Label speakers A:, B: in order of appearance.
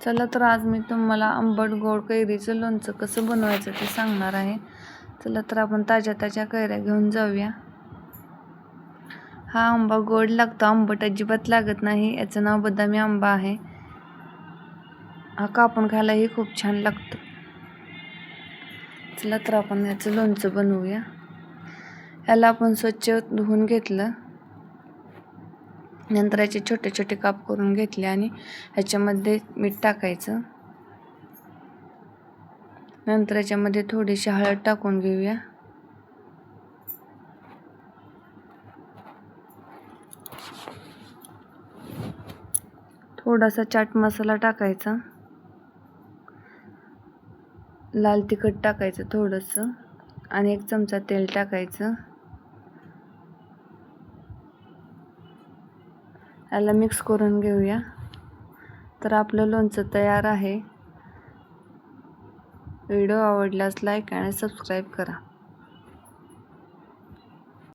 A: चला तर आज मी तुम्हाला आंबट गोड कैरीचं लोणचं कसं बनवायचं ते सांगणार आहे। चला तर आपण ताज्या ताज्या कैऱ्या घेऊन जाऊया। हा आंबा गोड लागतो, आंबट अजिबात लागत नाही। याचं नाव बदामी आंबा आहे। हा कापून खायलाही खूप छान लागतो। चला तर आपण याचं लोणचं बनवूया। याला आपण स्वच्छ धुवून घेतलं, नंतर याचे छोटे छोटे काप करून घेतले आणि ह्याच्यामध्ये मीठ टाकायचं। नंतर याच्यामध्ये थोडीशी हळद टाकून घेऊया। थोडासा चाट मसाला टाकायचा, लाल तिखट टाकायचं थोडंसं आणि 1 चमचा तेल टाकायचं। याला मिक्स करून घेऊया। तर आपलं लोणचं तयार आहे। व्हिडिओ आवडल्यास लाईक आणि सबस्क्राईब करा।